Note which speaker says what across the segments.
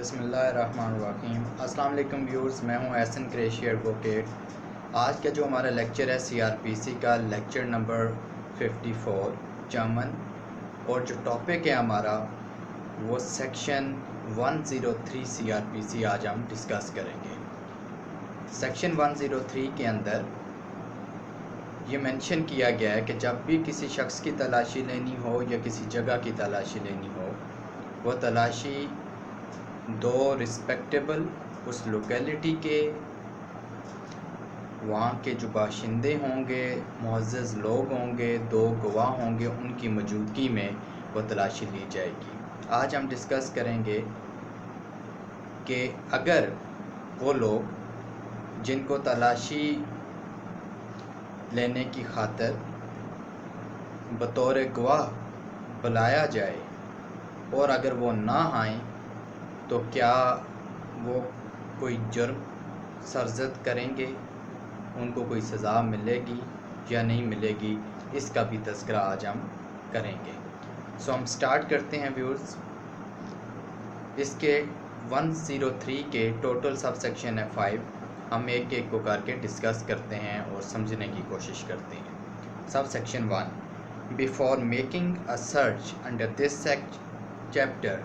Speaker 1: بسم اللہ الرحمن الرحیم۔ السلام علیکم ویورز، میں ہوں احسن قریشی ایڈوکیٹ۔ آج کا جو ہمارا لیکچر ہے سی آر پی سی کا لیکچر نمبر 54 چمن، اور جو ٹاپک ہے ہمارا وہ سیکشن 103 سی آر پی سی آج ہم ڈسکس کریں گے۔ سیکشن 103 کے اندر یہ مینشن کیا گیا ہے کہ جب بھی کسی شخص کی تلاشی لینی ہو یا کسی جگہ کی تلاشی لینی ہو، وہ تلاشی دو رسپیکٹیبل اس لوکیلٹی کے وہاں کے جو باشندے ہوں گے، معزز لوگ ہوں گے، دو گواہ ہوں گے، ان کی موجودگی میں وہ تلاشی لی جائے گی۔ آج ہم ڈسکس کریں گے کہ اگر وہ لوگ جن کو تلاشی لینے کی خاطر بطور گواہ بلایا جائے اور اگر وہ نہ آئیں تو کیا وہ کوئی جرم سرزد کریں گے، ان کو کوئی سزا ملے گی یا نہیں ملے گی، اس کا بھی تذکرہ آج ہم کریں گے۔ ہم سٹارٹ کرتے ہیں ویورز۔ اس کے 103 کے ٹوٹل سب سیکشن ہے 5۔ ہم ایک ایک کو کر کے ڈسکس کرتے ہیں اور سمجھنے کی کوشش کرتے ہیں۔ Sub section 1، before making a search under this chapter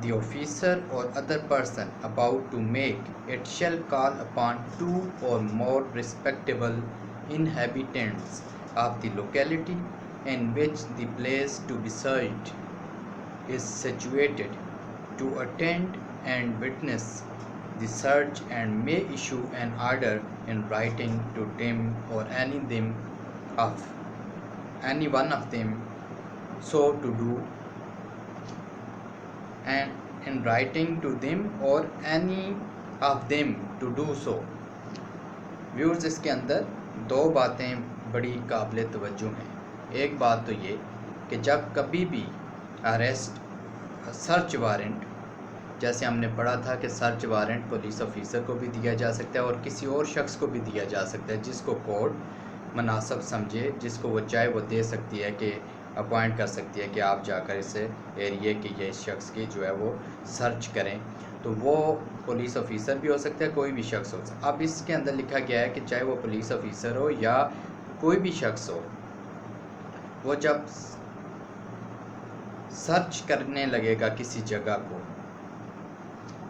Speaker 1: the officer or other person about to make it shall call upon 2 or more respectable inhabitants of the locality in which the place to be searched is situated to attend and witness the search and may issue an order in writing to them or any one of them so to do, and in writing to them or any of them to do so۔ Viewers, اس کے اندر دو باتیں بڑی قابل توجہ ہیں۔ ایک بات تو یہ کہ جب کبھی بھی اریسٹ سرچ وارنٹ، جیسے ہم نے پڑھا تھا کہ سرچ وارنٹ پولیس آفیسر کو بھی دیا جا سکتا ہے اور کسی اور شخص کو بھی دیا جا سکتا ہے جس کو کورٹ مناسب سمجھے، جس کو وہ چاہے وہ دے سکتی ہے، کہ اپوائنٹ کر سکتی ہے کہ آپ جا کر اس ایریے کی یا اس شخص کی جو ہے وہ سرچ کریں، تو وہ پولیس آفیسر بھی ہو سکتا ہے، کوئی بھی شخص ہو سکتا ہے۔ اب اس کے اندر لکھا گیا ہے کہ چاہے وہ پولیس آفیسر ہو یا کوئی بھی شخص ہو، وہ جب سرچ کرنے لگے گا کسی جگہ کو،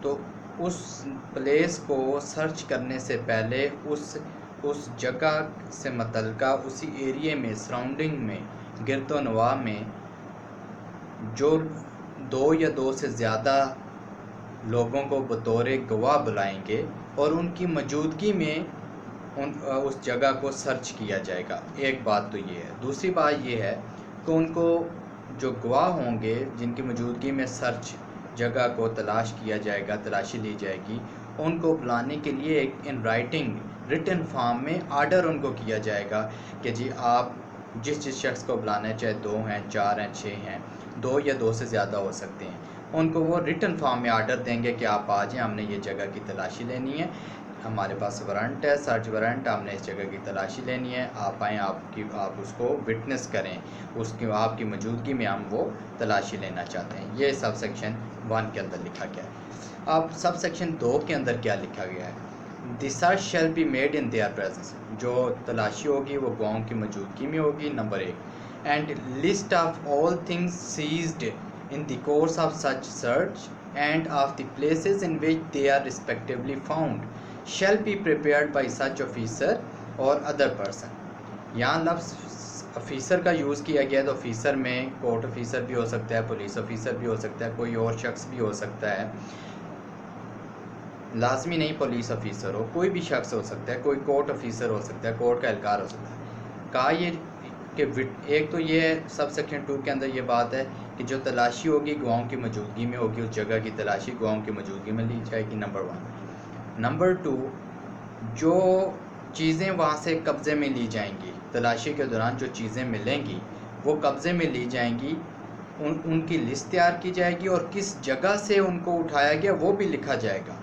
Speaker 1: تو اس پلیس کو سرچ کرنے سے پہلے اس جگہ سے متعلقہ اسی ایریے میں، سراؤنڈنگ میں، گرد و نواح میں جو 2 یا 2 سے زیادہ لوگوں کو بطور گواہ بلائیں گے اور ان کی موجودگی میں اس جگہ کو سرچ کیا جائے گا۔ ایک بات تو یہ ہے۔ دوسری بات یہ ہے کہ ان کو جو گواہ ہوں گے جن کی موجودگی میں سرچ جگہ کو تلاش کیا جائے گا، تلاشی لی جائے گی، ان کو بلانے کے لیے ایک ان رائٹنگ ریٹن فارم میں آرڈر ان کو کیا جائے گا کہ جی آپ جس شخص کو بلانا ہے، چاہے 2 ہیں، 4 ہیں، 6 ہیں، 2 یا 2 سے زیادہ ہو سکتے ہیں، ان کو وہ ریٹن فارم میں آرڈر دیں گے کہ آپ آ جائیں، ہم نے یہ جگہ کی تلاشی لینی ہے، ہمارے پاس وارنٹ ہے، سرچ وارنٹ، ہم نے اس جگہ کی تلاشی لینی ہے، آپ آئیں، آپ اس کو وٹنس کریں، آپ کی موجودگی میں ہم وہ تلاشی لینا چاہتے ہیں۔ یہ سب سیکشن 1 کے اندر لکھا گیا ہے۔ اب سب سیکشن 2 کے اندر کیا لکھا گیا ہے؟ The search shall be made in their presence, جو تلاشی ہوگی وہ گواہوں کی موجودگی میں ہوگی، number 1۔ And list of all things seized in the course of such search and of the places in which they are respectively found shall be prepared by such officer or other person۔ یہاں لفظ officer کا use کیا گیا ہے، تو officer میں court officer بھی ہو سکتا ہے، پولیس آفیسر بھی ہو سکتا ہے، کوئی اور شخص بھی ہو سکتا ہے، لازمی نہیں پولیس آفیسر ہو، کوئی بھی شخص ہو سکتا ہے، کوئی کورٹ آفیسر ہو سکتا ہے، کورٹ کا اہلکار ہو سکتا ہے۔ کہا یہ کہ ایک تو یہ سب سیکشن 2 کے اندر یہ بات ہے کہ جو تلاشی ہوگی گواہوں کی موجودگی میں ہوگی، اس جگہ کی تلاشی گواہوں کی موجودگی میں لی جائے گی، نمبر 1۔ نمبر 2، جو چیزیں وہاں سے قبضے میں لی جائیں گی، تلاشی کے دوران جو چیزیں ملیں گی وہ قبضے میں لی جائیں گی، ان کی لسٹ تیار کی جائے گی اور کس جگہ سے ان کو اٹھایا گیا وہ بھی لکھا جائے گا۔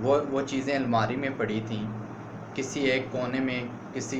Speaker 1: وہ چیزیں الماری میں پڑی تھیں، کسی ایک کونے میں کسی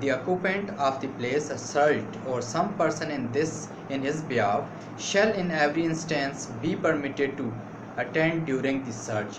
Speaker 1: the occupant of the place searched or some person in his behalf shall in every instance be permitted to attend during the search।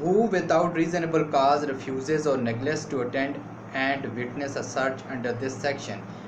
Speaker 1: who without reasonable cause refuses or neglects to attend and witness a search under this section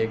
Speaker 1: 1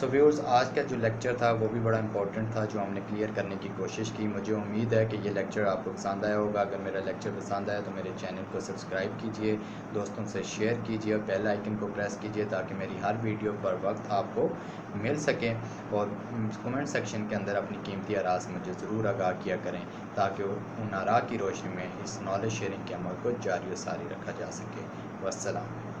Speaker 1: so viewers آج کا جو lecture تھا وہ بھی بڑا important تھا جو ہم نے کلیئر کرنے کی کوشش کی. مجھے امید ہے کہ یہ لیکچر آپ کو پسند آیا ہوگا. اگر میرا لیکچر پسند آیا تو میرے چینل کو سبسکرائب کیجئے, دوستوں سے شیئر کیجئے اور بیل آئیکن کو پریس کیجئے تاکہ میری ہر ویڈیو پر وقت آپ کو مل سکے. اور کمنٹ سیکشن کے اندر اپنی قیمتی آراء سے مجھے ضرور آگاہ کیا کریں تاکہ ان آراء کی روشنی میں اس نالج شیئرنگ کے عمل کو جاری و ساری رکھا جا سکے. والسلام.